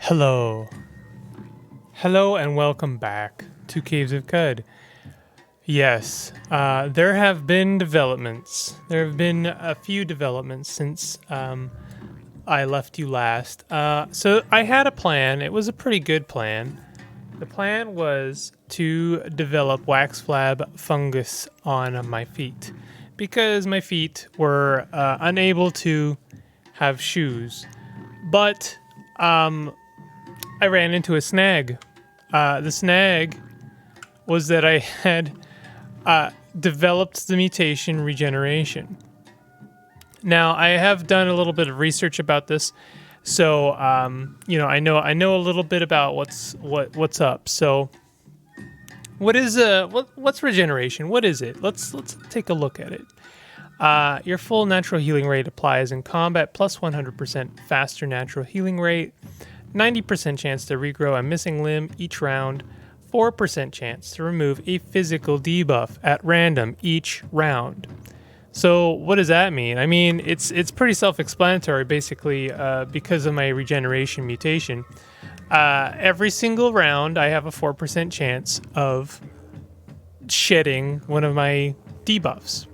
Hello. Hello and welcome back to Caves of Qud. Yes, there have been developments. There have been a few developments since I left you last. So I had a plan. It was a pretty good plan. The plan was to develop wax flab fungus on my feet because my feet were unable to have shoes. But I ran into a snag. The snag was that I had developed the mutation Regeneration. Now, I have done a little bit of research about this, so I know a little bit about what's up. So, what's Regeneration? What is it? Let's take a look at it. Your full natural healing rate applies in combat, plus 100% faster natural healing rate, 90% chance to regrow a missing limb each round, 4% chance to remove a physical debuff at random each round. So what does that mean? I mean, it's pretty self-explanatory, basically, because of my regeneration mutation. Every single round, I have a 4% chance of shedding one of my debuffs.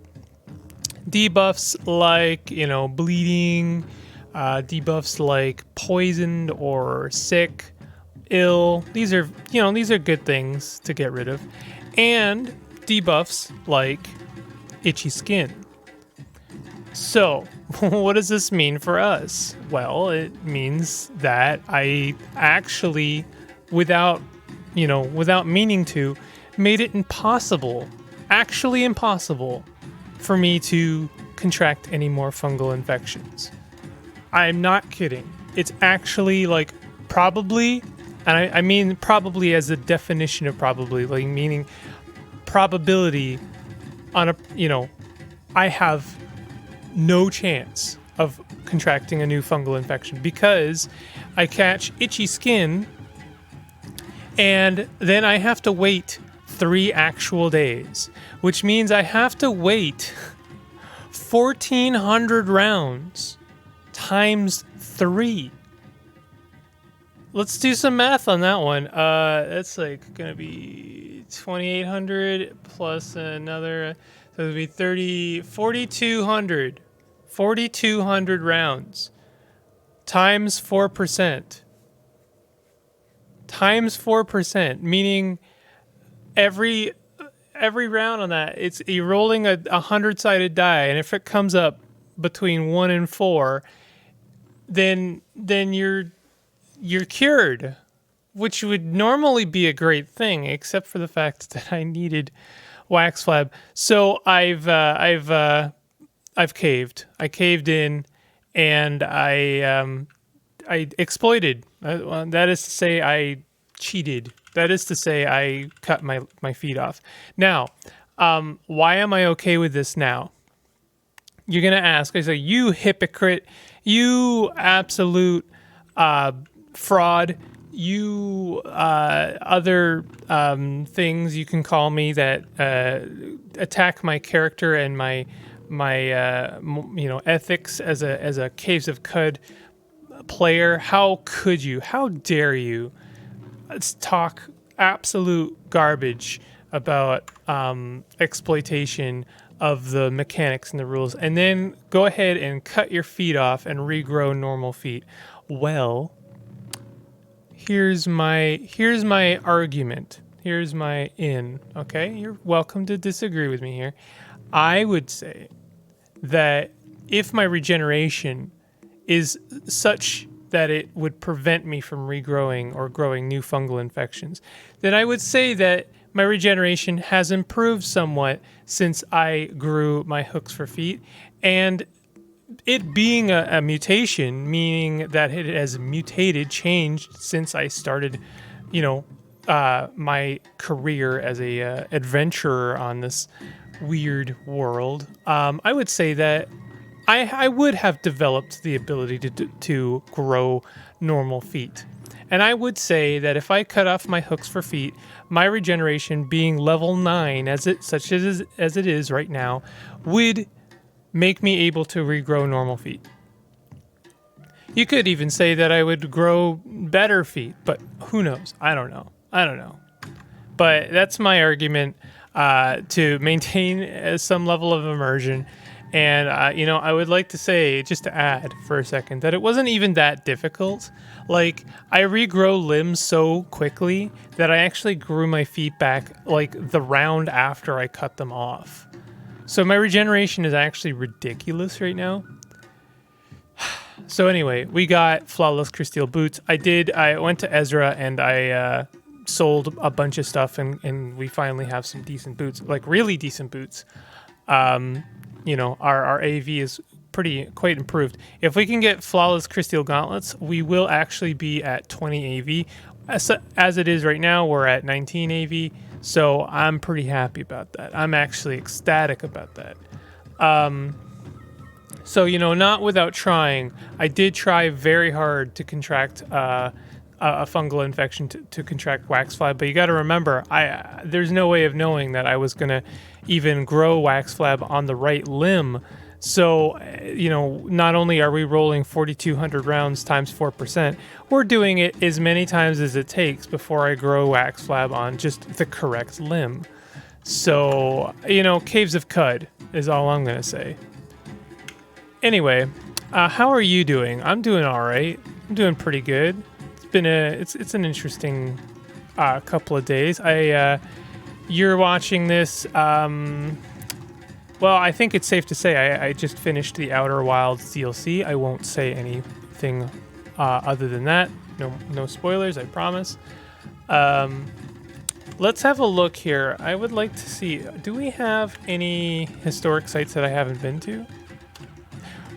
Debuffs like, bleeding, debuffs like poisoned or sick, ill. These are good things to get rid of. And debuffs like itchy skin. So, what does this mean for us? Well, it means that I actually, without meaning to, made it actually impossible, for me to contract any more fungal infections. I'm not kidding. It's actually probably, and I mean probably as the definition of probably, meaning probability on I have no chance of contracting a new fungal infection because I catch itchy skin and then I have to wait 3 actual days, which means I have to wait 1,400 rounds times 3. Let's do some math on that one. That's gonna be 2,800 plus another, so it'll be 4,200. 4,200 rounds times 4%. Times 4%, meaning every round on that, you're rolling a 100-sided die, and if it comes up between 1 and 4, then you're cured, which would normally be a great thing, except for the fact that I needed wax flab. So I've caved. I caved in, and I exploited. That is to say, I cheated. That is to say, I cut my feet off. Now, why am I okay with this now? You're gonna ask. I say, you hypocrite, you absolute fraud, you other things you can call me that attack my character and my ethics as a Caves of Qud player. How could you? How dare you? Let's talk absolute garbage about exploitation of the mechanics and the rules, and then go ahead and cut your feet off and regrow normal feet. Well, here's my argument. Here's my in. Okay, you're welcome to disagree with me here. I would say that if my regeneration is such that it would prevent me from regrowing or growing new fungal infections, then I would say that my regeneration has improved somewhat since I grew my hooks for feet, and it being a mutation, meaning that it has changed since I started, my career as a adventurer on this weird world. I would say that I would have developed the ability to grow normal feet. And I would say that if I cut off my hooks for feet, my regeneration being level 9, as it is right now, would make me able to regrow normal feet. You could even say that I would grow better feet, but who knows? I don't know. But that's my argument to maintain some level of immersion. And, I would like to say, just to add for a second, that it wasn't even that difficult. Like, I regrow limbs so quickly that I actually grew my feet back, like, the round after I cut them off. So my regeneration is actually ridiculous right now. So anyway, we got flawless crystal boots. I went to Ezra and I sold a bunch of stuff, and we finally have some decent boots, like really decent boots. Our AV is quite improved. If we can get flawless crystal gauntlets, we will actually be at 20 AV. As it is right now, we're at 19 AV, so I'm pretty happy about that. I'm actually ecstatic about that. So, not without trying. I did try very hard to contract a fungal infection, to contract waxfly, but you got to remember, there's no way of knowing that I was going to even grow waxflab on the right limb. So, not only are we rolling 4,200 rounds times 4%, we're doing it as many times as it takes before I grow waxflab on just the correct limb. So, caves of Qud is all I'm going to say. Anyway, how are you doing? I'm doing all right. I'm doing pretty good. It's an interesting couple of days. You're watching this. Well, I think it's safe to say I just finished the Outer Wilds DLC. I won't say anything other than that. No spoilers, I promise. Let's have a look here. I would like to see, do we have any historic sites that I haven't been to?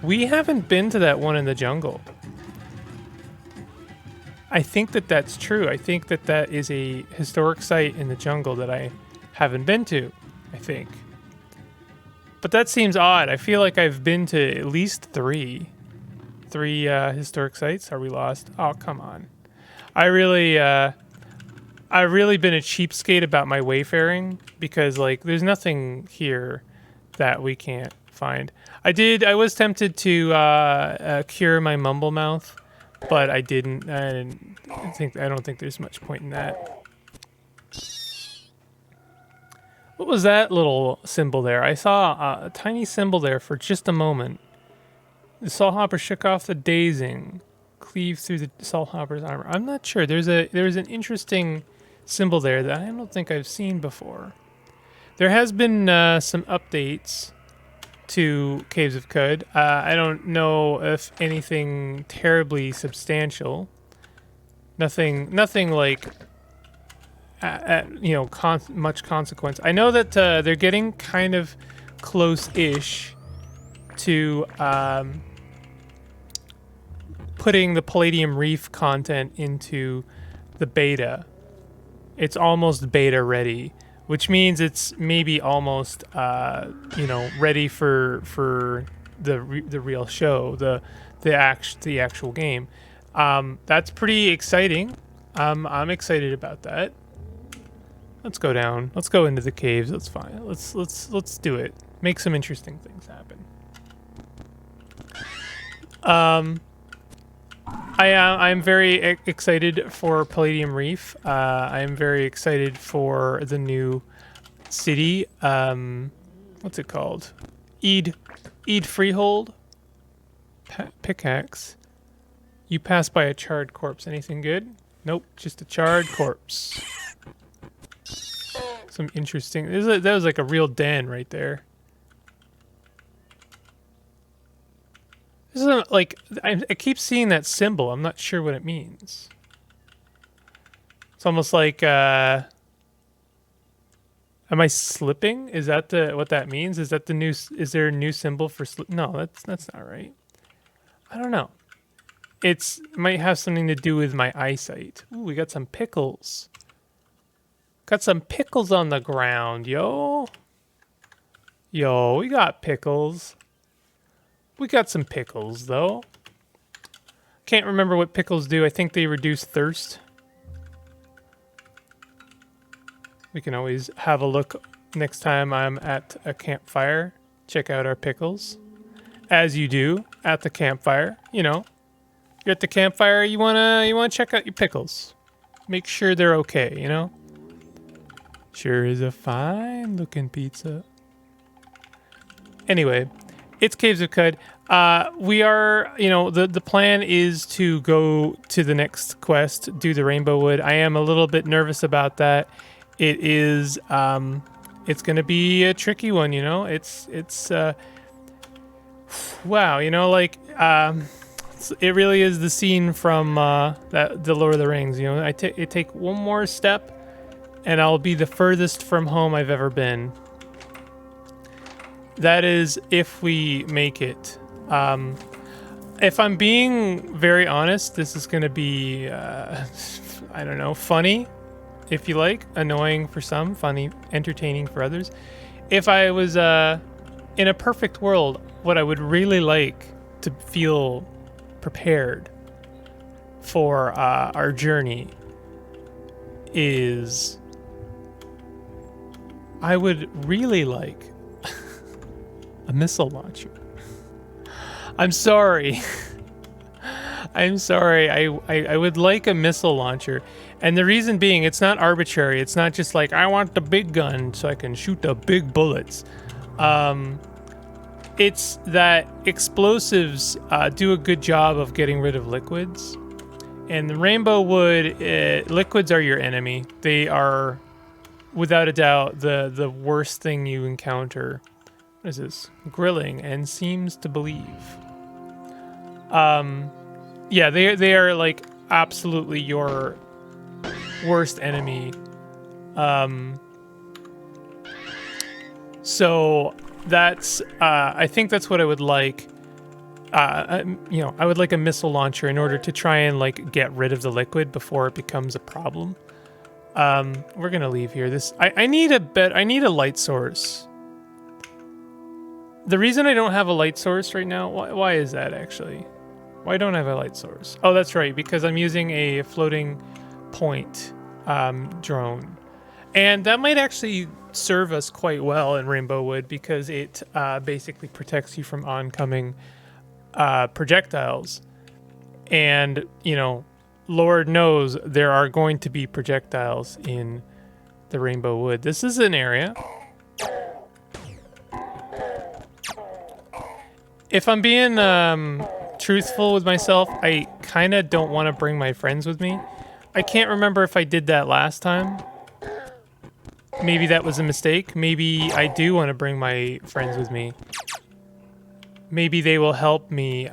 We haven't been to that one in the jungle. I think that's true. I think that is a historic site in the jungle that I haven't been to, I think. But that seems odd. I feel like I've been to at least three historic sites. Are we lost? Oh, come on. I've really been a cheapskate about my wayfaring because, like, there's nothing here that we can't find. I was tempted to cure my mumble mouth, but I didn't. I don't think there's much point in that. What was that little symbol there? I saw a tiny symbol there for just a moment. The Soulhopper shook off the dazing, cleaved through the Soulhopper's armor. I'm not sure. There's an interesting symbol there that I don't think I've seen before. There has been some updates to Caves of Qud. I don't know if anything terribly substantial. Nothing like much consequence. I know that they're getting kind of close-ish to putting the Palladium Reef content into the beta. It's almost beta ready, which means it's maybe almost ready for the real show, the actual game. That's pretty exciting. I'm excited about that. Let's go down. Let's go into the caves. That's fine. Let's do it. Make some interesting things happen. I'm very excited for Palladium Reef. I'm very excited for the new city. What's it called? Eid Freehold. Pickaxe. You pass by a charred corpse. Anything good? Nope. Just a charred corpse. Some interesting. That was like a real den right there. This isn't like I keep seeing that symbol. I'm not sure what it means. It's almost like am I slipping? Is that what that means? Is that is there a new symbol for slip? No, that's not right. I don't know. It might have something to do with my eyesight. Ooh, we got some pickles. Got some pickles on the ground, yo. Yo, we got pickles. We got some pickles, though. Can't remember what pickles do. I think they reduce thirst. We can always have a look next time I'm at a campfire. Check out our pickles. As you do at the campfire, You're at the campfire. You wanna check out your pickles. Make sure they're okay. You know. Sure is a fine looking pizza. Anyway, it's Caves of Qud. We are, the plan is to go to the next quest, do the Rainbow Wood. I am a little bit nervous about that. It is, it's going to be a tricky one, It's, wow, it really is the scene from the Lord of the Rings. I take one more step, and I'll be the furthest from home I've ever been. That is if we make it. If I'm being very honest, this is going to be, I don't know, funny, if you like, annoying for some, funny, entertaining for others. If I was in a perfect world, what I would really like to feel prepared for our journey is I would really like a missile launcher. I'm sorry. I'm sorry. I would like a missile launcher. And the reason being, it's not arbitrary. It's not just like, I want the big gun so I can shoot the big bullets. It's that explosives do a good job of getting rid of liquids. And the Rainbow Wood, liquids are your enemy. They are, without a doubt, the worst thing you encounter. What is this? Grilling and seems to believe. Yeah, they are like absolutely your worst enemy. So that's I think that's what I would like. I would like a missile launcher in order to try and like get rid of the liquid before it becomes a problem. We're gonna leave here. I need a light source. The reason I don't have a light source right now, why is that actually? Why don't I have a light source? Oh, that's right, because I'm using a floating point drone. And that might actually serve us quite well in Rainbow Wood because it basically protects you from oncoming projectiles. And, Lord knows there are going to be projectiles in the Rainbow Wood. This is an area. If I'm being truthful with myself, I kind of don't want to bring my friends with me. I can't remember if I did that last time. Maybe that was a mistake. Maybe I do want to bring my friends with me. Maybe they will help me,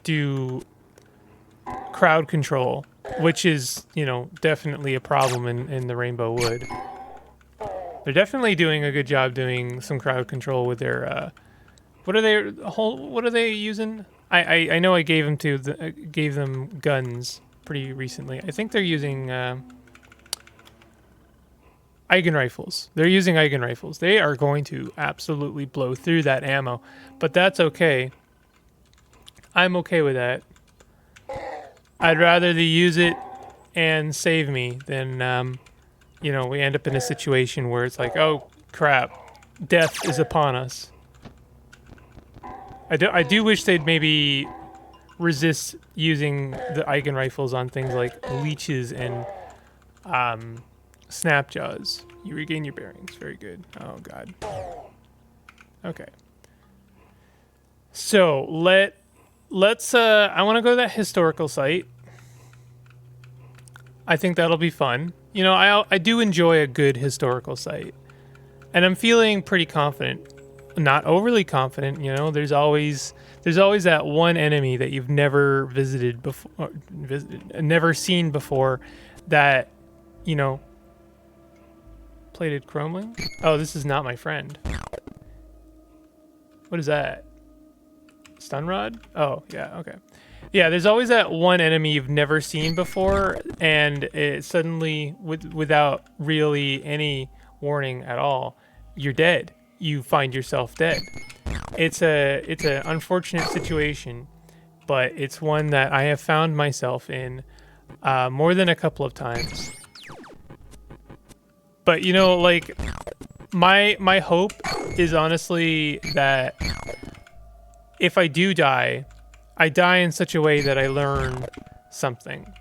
do crowd control, which is, definitely a problem in the Rainbow Wood. They're definitely doing a good job doing some crowd control with their, what are they using? I know I gave them guns pretty recently. I think they're using Eigen rifles. They're using Eigen rifles. They are going to absolutely blow through that ammo, but that's okay. I'm okay with that. I'd rather they use it and save me than, we end up in a situation where it's like, oh crap, death is upon us. I do wish they'd maybe resist using the Eigen rifles on things like leeches and snapjaws. You regain your bearings. Very good. Oh god. Okay. So let's I want to go to that historical site. I think that'll be fun. I do enjoy a good historical site, and I'm feeling pretty confident. Not overly confident, there's always that one enemy that you've never visited before, never seen before, that, plated chromeling? Oh, this is not my friend. What is that? Stun rod? Oh, yeah, okay. Yeah, there's always that one enemy you've never seen before, and it suddenly, without really any warning at all, you're dead. You find yourself dead. It's an unfortunate situation, but it's one that I have found myself in more than a couple of times. But my hope is honestly that if I do die, I die in such a way that I learn something.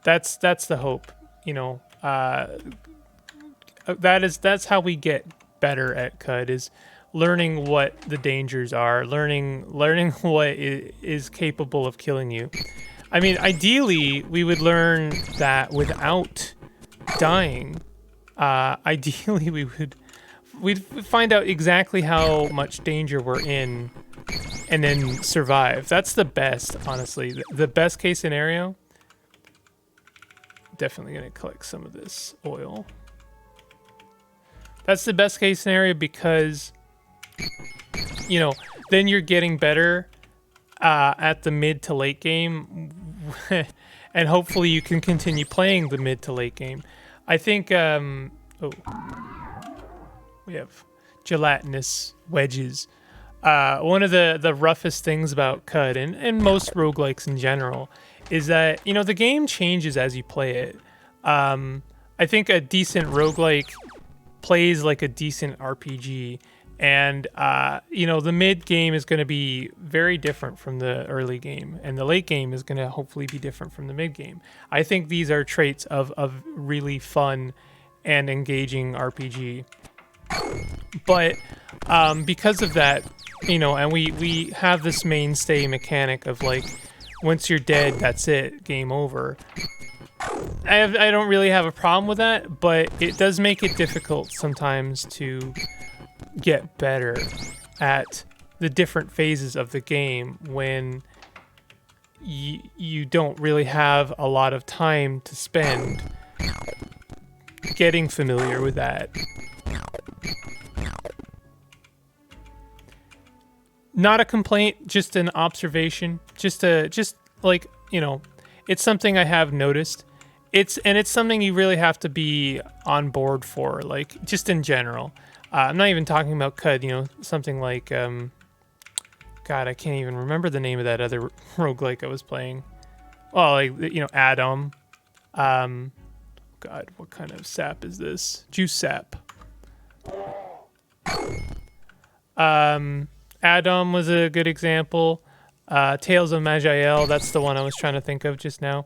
That's the hope, you know. That's how we get better at Cud, is learning what the dangers are, learning what is capable of killing you. I mean, ideally, we would learn that without dying. Ideally, we'd find out exactly how much danger we're in, and then survive. That's the best, honestly. The best case scenario. Definitely gonna collect some of this oil. That's the best case scenario because, you know, then you're getting better at the mid to late game, and hopefully you can continue playing the mid to late game. I think, oh, we have gelatinous wedges. One of the roughest things about Cud and most roguelikes in general is that, you know, the game changes as you play it. I think a decent roguelike plays like a decent RPG, and you know, the mid game is going to be very different from the early game, and the late game is going to hopefully be different from the mid game. I think these are traits of really fun and engaging RPG. But because of that, you know, and we have this mainstay mechanic of like, once you're dead, that's it, game over. I don't really have a problem with that, but it does make it difficult sometimes to get better at the different phases of the game when you don't really have a lot of time to spend getting familiar with that. Not a complaint, just an observation, just like, you know, it's something I have noticed. It's something you really have to be on board for, like, just in general. I'm not even talking about Cud, you know, something like, God, I can't even remember the name of that other roguelike I was playing. Well, like, you know, Adam. God, what kind of sap is this? Juice sap. Adam was a good example. Tales of Magiel, that's the one I was trying to think of just now.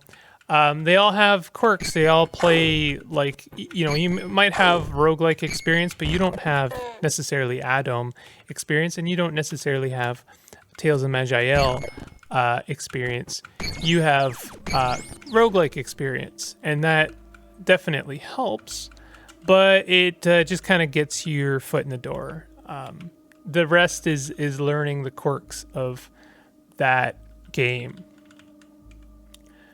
They all have quirks. They all play like, you know, you might have roguelike experience, but you don't have necessarily Adam experience, and you don't necessarily have Tales of Magiel experience. You have roguelike experience, and that definitely helps, but it just kind of gets your foot in the door. The rest is learning the quirks of that game.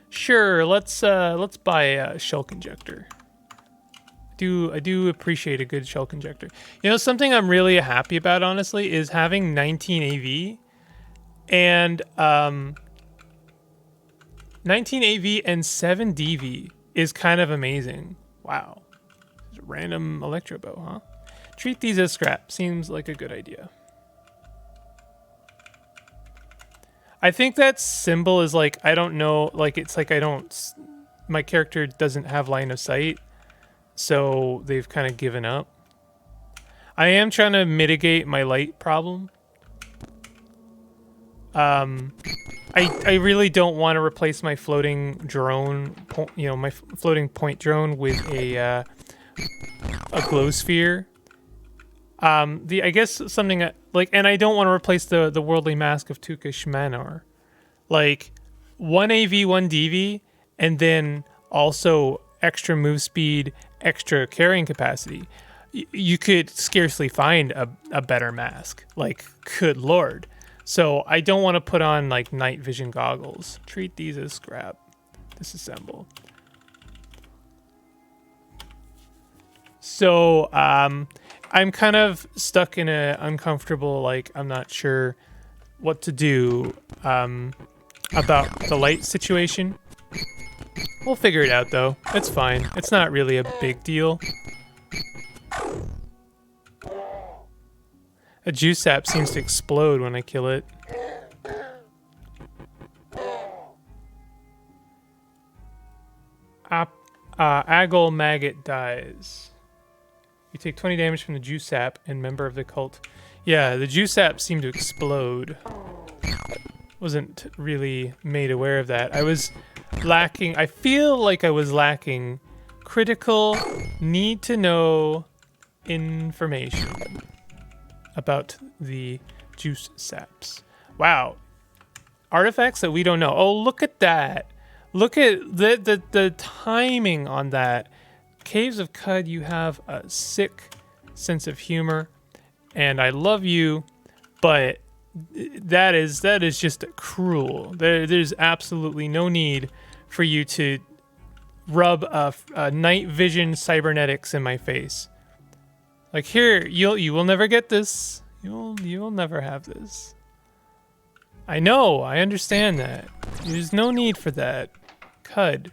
Sure, let's buy a shulk injector. I do appreciate a good shulk injector. You know, something I'm really happy about, honestly, is having 19 AV and 19 AV and 7 DV is kind of amazing. Wow. There's a random electro bow, huh? Treat these as scrap. Seems like a good idea. I think that symbol is like, I don't know, like it's like my character doesn't have line of sight, so they've kind of given up. I am trying to mitigate my light problem. I really don't want to replace my floating drone, you know, my floating point drone with a glow sphere. I guess something like, and I don't want to replace the worldly mask of Tukish Manor. Like 1 AV, 1 DV, and then also extra move speed, extra carrying capacity. You could scarcely find a better mask. Like, good lord. So I don't want to put on like night vision goggles. Treat these as scrap. Disassemble. So, I'm kind of stuck in an uncomfortable, like, I'm not sure what to do about the light situation. We'll figure it out, though. It's fine. It's not really a big deal. A juice sap seems to explode when I kill it. Aggle maggot dies. You take 20 damage from the juice sap and member of the cult. Yeah, the juice sap seemed to explode. wasn't really made aware of that. I was lacking, I feel like I was lacking critical need to know information about the juice saps. Wow. Artifacts that we don't know. Oh, look at that. Look at the timing on that. Caves of Qud, you have a sick sense of humor, and I love you, but that is just cruel. There's absolutely no need for you to rub a night vision cybernetics in my face. Like, here, you will never get this. You'll never have this. I know, I understand that. There's no need for that. Qud.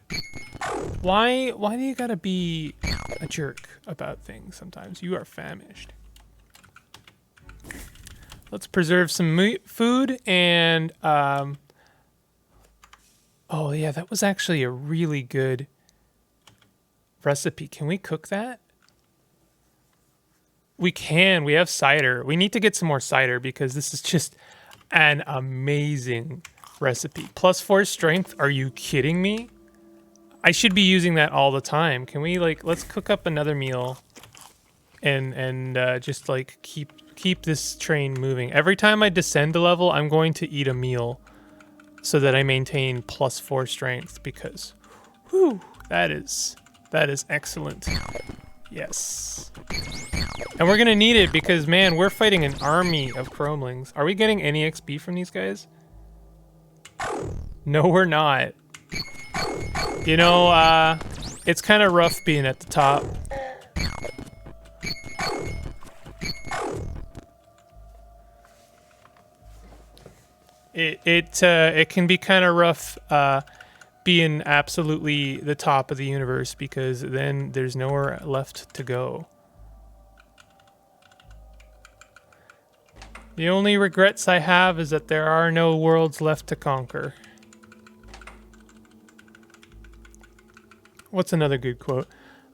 Why do you gotta be a jerk about things sometimes? You are famished. Let's preserve some food and oh yeah, that was actually a really good recipe. Can we cook that? We can. We have cider. We need to get some more cider because this is just an amazing recipe. +4 strength. Are you kidding me? I should be using that all the time. Can we let's cook up another meal and just keep this train moving. Every time I descend a level, I'm going to eat a meal so that I maintain +4 strength because whew, that is excellent. Yes. And we're gonna need it because, man, we're fighting an army of chromelings. Are we getting any XP from these guys? No, we're not. You know, it's kind of rough being at the top. It can be kind of rough being absolutely the top of the universe because then there's nowhere left to go. The only regrets I have is that there are no worlds left to conquer. What's another good quote?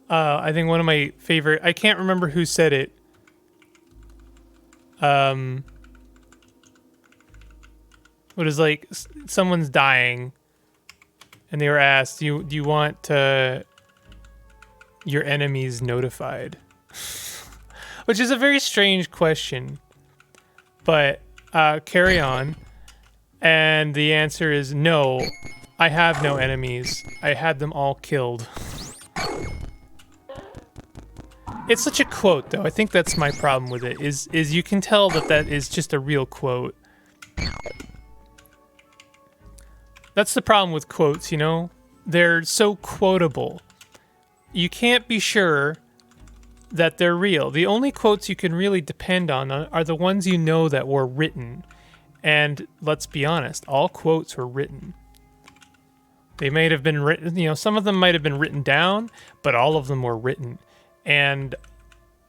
I think one of my favorite, I can't remember who said it. It was like someone's dying and they were asked, do you want your enemies notified? Which is a very strange question. But carry on. And the answer is no. I have no enemies. I had them all killed. It's such a quote, though. I think that's my problem with it. Is you can tell that is just a real quote. That's the problem with quotes, you know? They're so quotable. You can't be sure that they're real. The only quotes you can really depend on are the ones you know that were written. And let's be honest, all quotes were written. They may have been written, you know, some of them might have been written down, but all of them were written. And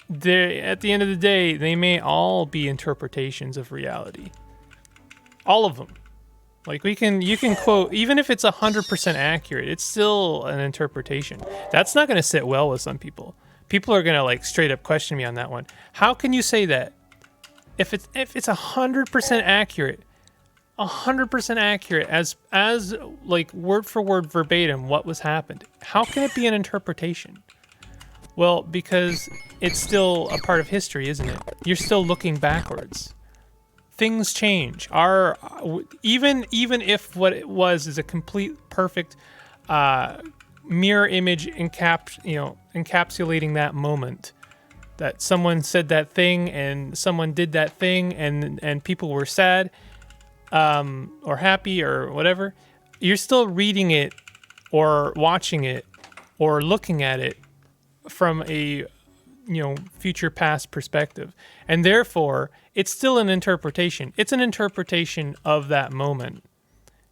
at the end of the day, they may all be interpretations of reality. All of them. Like you can quote, even if it's 100% accurate, it's still an interpretation. That's not going to sit well with some people. People are going to straight up question me on that one. How can you say that? If it's 100% accurate, 100% accurate as word for word verbatim what was happened, how can it be an interpretation? Well, because it's still a part of history, isn't it? You're still looking backwards. Things change. Even if what it was is a complete perfect mirror image encapsulating that moment, that someone said that thing and someone did that thing and people were sad or happy or whatever, you're still reading it or watching it or looking at it from a future past perspective, and therefore it's still an interpretation. It's an interpretation of that moment.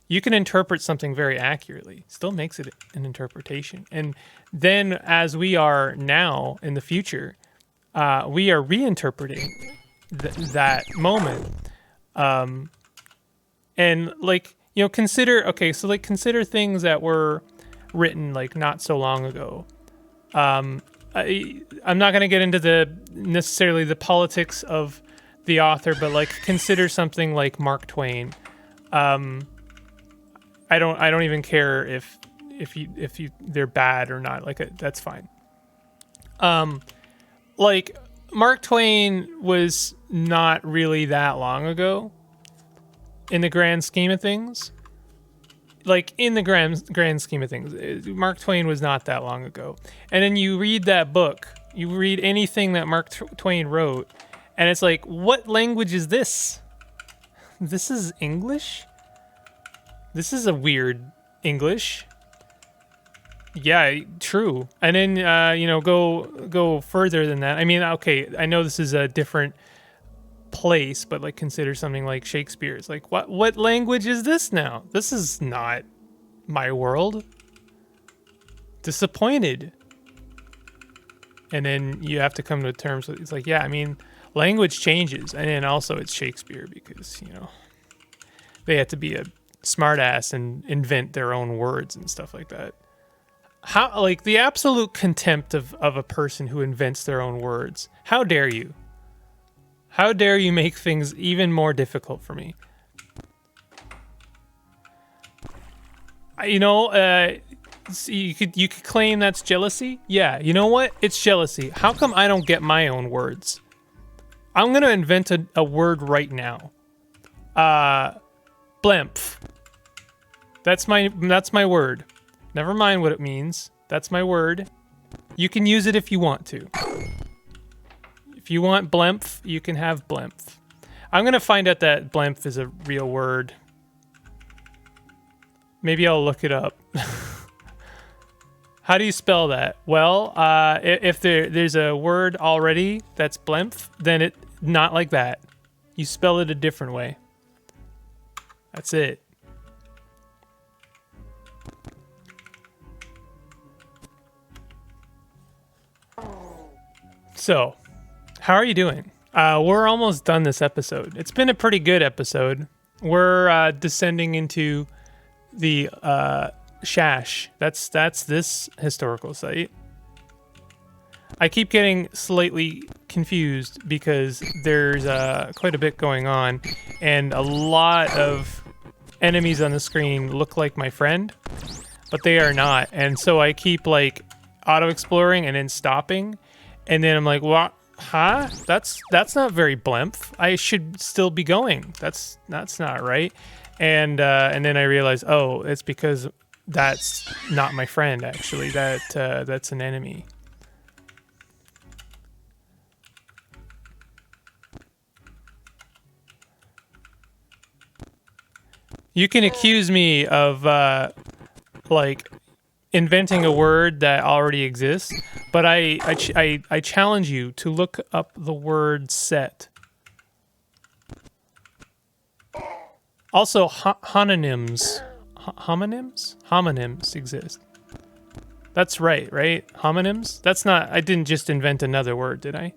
You can interpret something very accurately, still makes it an interpretation. And then as we are now in the future, we are reinterpreting that moment. And consider consider things that were written not so long ago. I'm not going to get into necessarily the politics of the author, but consider something like Mark Twain. I don't even care if they're bad or not. Like, that's fine. Like, Mark Twain was not really that long ago in the grand scheme of things. Like, in the grand scheme of things, Mark Twain was not that long ago. And then you read that book, you read anything that Mark Twain wrote, and it's like, what language is this? This is English? This is a weird English. Yeah, true. And then, go further than that. I mean, okay, I know this is a different place, but like consider something like Shakespeare. It's like, what language is this now? This is not my world. Disappointed. And then you have to come to terms with, it's like, yeah, I mean, language changes. And then also it's Shakespeare because, they had to be a smartass and invent their own words and stuff like that. How, like, the absolute contempt of a person who invents their own words. How dare you? How dare you make things even more difficult for me? You could claim that's jealousy. Yeah, you know what? It's jealousy. How come I don't get my own words? I'm gonna invent a word right now. Blemph. That's my word. Never mind what it means. That's my word. You can use it if you want to. If you want blemph, you can have blemph. I'm gonna find out that blemph is a real word. Maybe I'll look it up. How do you spell that? Well, if there's a word already that's blemph, then it not like that. You spell it a different way. That's it. So, how are you doing? We're almost done this episode. It's been a pretty good episode. We're descending into the Shash. That's this historical site. I keep getting slightly confused because there's quite a bit going on, and a lot of enemies on the screen look like my friend, but they are not. And so I keep like auto-exploring and then stopping, and then I'm like, what? Huh? That's not very blemph. I should still be going. That's not right. And then I realize, oh, it's because that's not my friend. Actually, that's an enemy. You can accuse me of like inventing a word that already exists, but I challenge you to look up the word set. Also, homonyms exist. That's right? Homonyms? That's not, I didn't just invent another word, did I?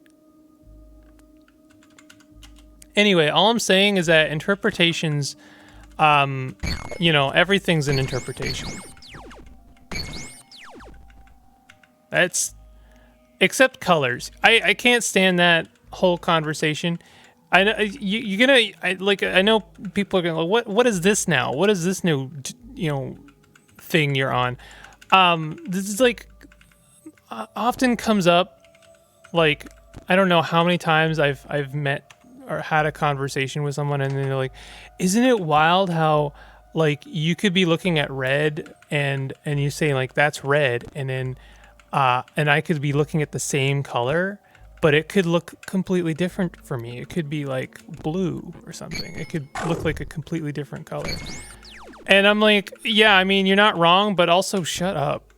Anyway, all I'm saying is that interpretations, everything's an interpretation. That's, except colors. I can't stand that whole conversation. I know I know people are gonna like, what is this now? What is this new thing you're on? This is like often comes up. Like, I don't know how many times I've met or had a conversation with someone, and they're like, "Isn't it wild how like you could be looking at red and you say like that's red, and then and I could be looking at the same color." But it could look completely different for me. It could be like blue or something. It could look like a completely different color. And I'm like, yeah, I mean, you're not wrong, but also shut up.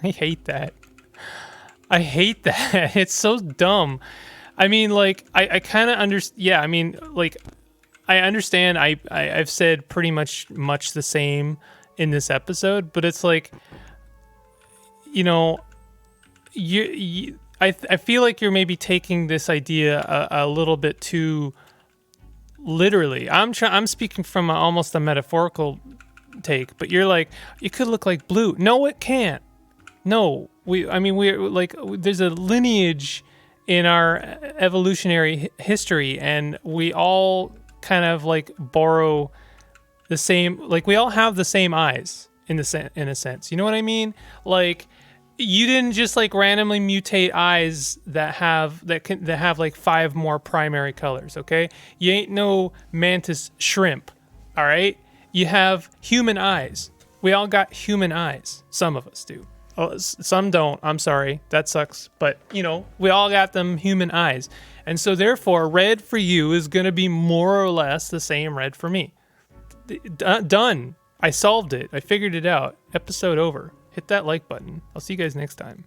I hate that. I hate that. It's so dumb. I mean, like, I kind of understand. Yeah, I mean, like, I understand. I've said pretty much the same in this episode, but it's like, I feel like you're maybe taking this idea a little bit too literally. I'm speaking from almost a metaphorical take, but you're like, it could look like blue. No, it can't. No, we're like, there's a lineage in our evolutionary history, and we all kind of like borrow the same, like we all have the same eyes in a sense. You know what I mean? Like you didn't just like randomly mutate eyes that have like 5 more primary colors, okay? You ain't no mantis shrimp, all right? You have human eyes. We all got human eyes. Some of us do. Oh, some don't. I'm sorry. That sucks. But, you know, we all got them human eyes. And so therefore, red for you is going to be more or less the same red for me. Done. I solved it. I figured it out. Episode over. Hit that like button. I'll see you guys next time.